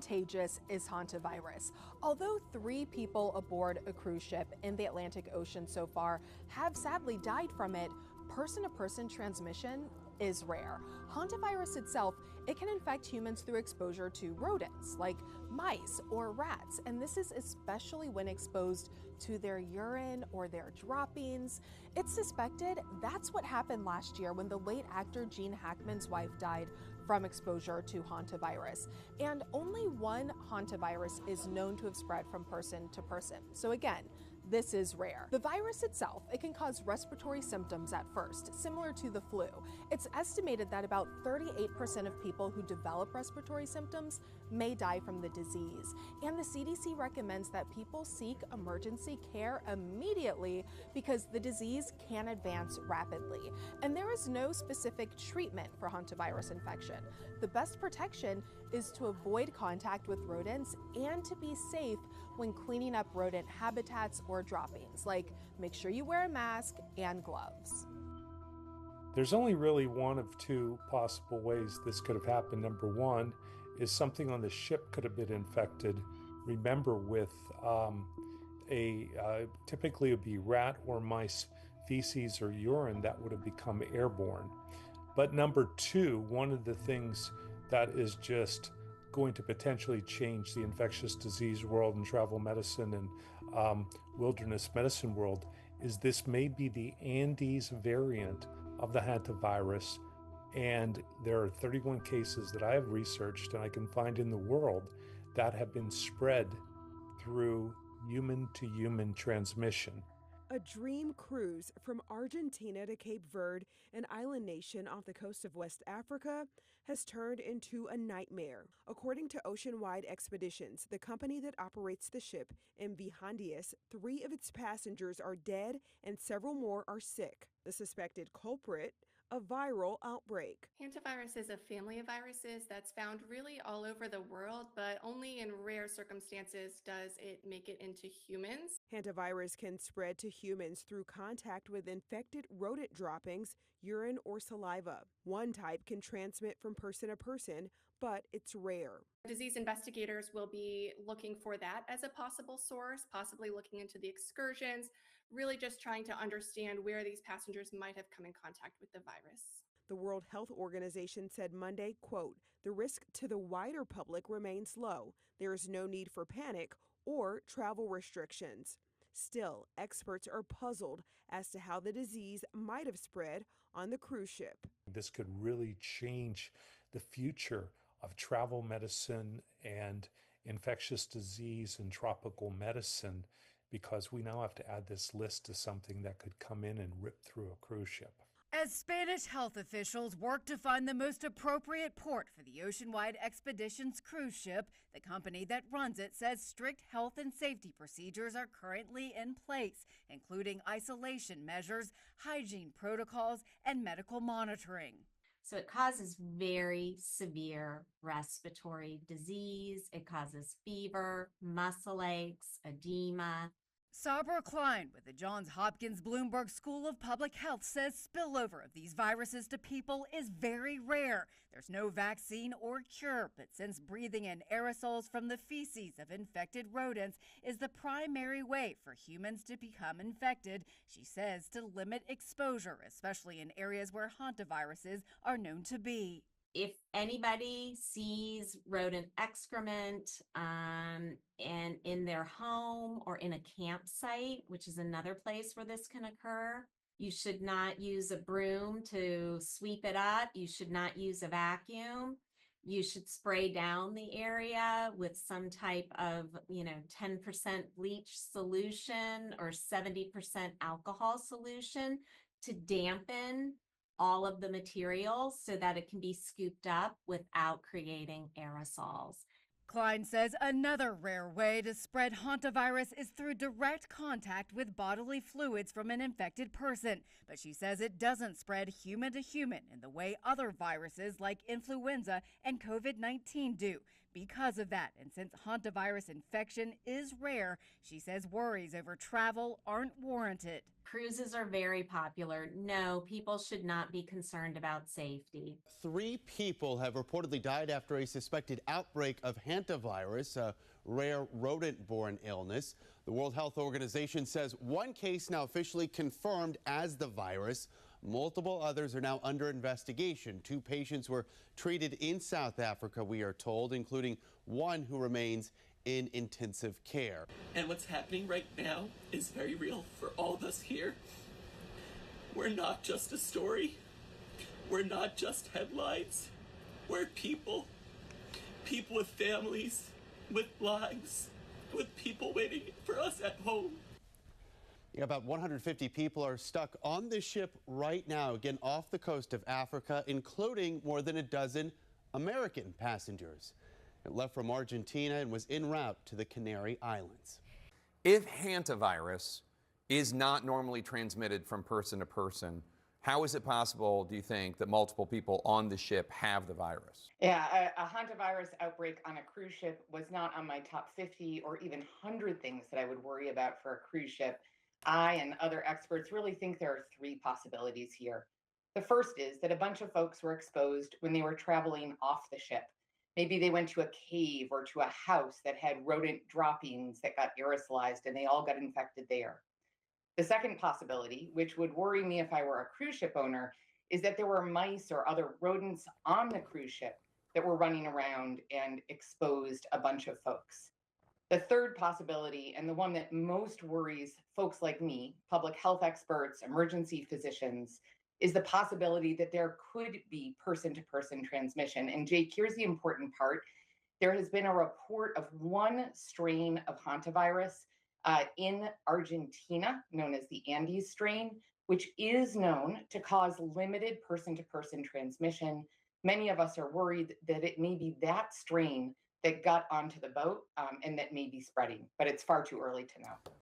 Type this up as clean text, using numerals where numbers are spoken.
contagious is hantavirus? Although 3 people aboard a cruise ship in the Atlantic Ocean so far have sadly died from it, person-to-person transmission is rare. Hantavirus itself, it can infect humans through exposure to rodents like mice or rats, and this is especially when exposed to their urine or their droppings. It's suspected that's what happened last year when the late actor Gene Hackman's wife died from exposure to hantavirus. And only one hantavirus is known to have spread from person to person. So again, this is rare. The virus itself, it can cause respiratory symptoms at first, similar to the flu. It's estimated that about 38% of people who develop respiratory symptoms may die from the disease. And the CDC recommends that people seek emergency care immediately because the disease can advance rapidly. And there is no specific treatment for hantavirus infection. The best protection is to avoid contact with rodents and to be safe when cleaning up rodent habitats or droppings, like make sure you wear a mask and gloves. There's only really one of 2 possible ways this could have happened. Number one is something on the ship could have been infected. Remember, with typically it would be rat or mice feces or urine that would have become airborne. But number 2, one of the things that is just going to potentially change the infectious disease world and travel medicine and wilderness medicine world is this may be the Andes variant of the hantavirus. And there are 31 cases that I have researched and I can find in the world that have been spread through human-to-human transmission. A dream cruise from Argentina to Cape Verde, an island nation off the coast of West Africa, has turned into a nightmare. According to Oceanwide Expeditions, the company that operates the ship, MV Handias, 3 of its passengers are dead and several more are sick. The suspected culprit, a viral outbreak. Hantavirus is a family of viruses that's found really all over the world, but only in rare circumstances does it make it into humans. Hantavirus can spread to humans through contact with infected rodent droppings, urine, or saliva. One type can transmit from person to person, but it's rare. Disease investigators will be looking for that as a possible source, possibly looking into the excursions, really just trying to understand where these passengers might have come in contact with the virus. The World Health Organization said Monday, quote, "The risk to the wider public remains low. There is no need for panic or travel restrictions." Still, experts are puzzled as to how the disease might have spread on the cruise ship. This could really change the future of travel medicine and infectious disease and tropical medicine, because we now have to add this list to something that could come in and rip through a cruise ship. As Spanish health officials work to find the most appropriate port for the Oceanwide Expeditions cruise ship, the company that runs it says strict health and safety procedures are currently in place, including isolation measures, hygiene protocols, and medical monitoring. So it causes very severe respiratory disease. It causes fever, muscle aches, edema. Sabra Klein with the Johns Hopkins Bloomberg School of Public Health says spillover of these viruses to people is very rare. There's no vaccine or cure, but since breathing in aerosols from the feces of infected rodents is the primary way for humans to become infected, she says to limit exposure, especially in areas where hantaviruses are known to be. If anybody sees rodent excrement and in their home or in a campsite, which is another place where this can occur, you should not use a broom to sweep it up. You should not use a vacuum. You should spray down the area with some type of, 10% bleach solution or 70% alcohol solution to dampen all of the materials so that it can be scooped up without creating aerosols. Klein says another rare way to spread hantavirus is through direct contact with bodily fluids from an infected person, but she says it doesn't spread human to human in the way other viruses like influenza and COVID-19 do, because of that. And since hantavirus infection is rare, she says worries over travel aren't warranted. Cruises are very popular. No, people should not be concerned about safety. 3 people have reportedly died after a suspected outbreak of hantavirus, a rare rodent-borne illness. The World Health Organization says 1 case now officially confirmed as the virus. Multiple others are now under investigation. 2 patients were treated in South Africa, we are told, including 1 who remains in intensive care. And what's happening right now is very real for all of us here. We're not just a story. We're not just headlines. We're people. People with families, with lives, with people waiting for us at home. Yeah, about 150 people are stuck on this ship right now, again off the coast of Africa, including more than a dozen American passengers. It left from Argentina and was en route to the Canary Islands. If hantavirus is not normally transmitted from person to person, how is it possible, do you think, that multiple people on the ship have the virus? Yeah, a hantavirus outbreak on a cruise ship was not on my top 50 or even 100 things that I would worry about for a cruise ship. I and other experts really think there are 3 possibilities here. The first is that a bunch of folks were exposed when they were traveling off the ship. Maybe they went to a cave or to a house that had rodent droppings that got aerosolized and they all got infected there. The second possibility, which would worry me if I were a cruise ship owner, is that there were mice or other rodents on the cruise ship that were running around and exposed a bunch of folks. The third possibility, and the one that most worries folks like me, public health experts, emergency physicians, is the possibility that there could be person-to-person transmission. And Jake, here's the important part. There has been a report of 1 strain of hantavirus in Argentina, known as the Andes strain, which is known to cause limited person-to-person transmission. Many of us are worried that it may be that strain that got onto the boat and that may be spreading, but it's far too early to know.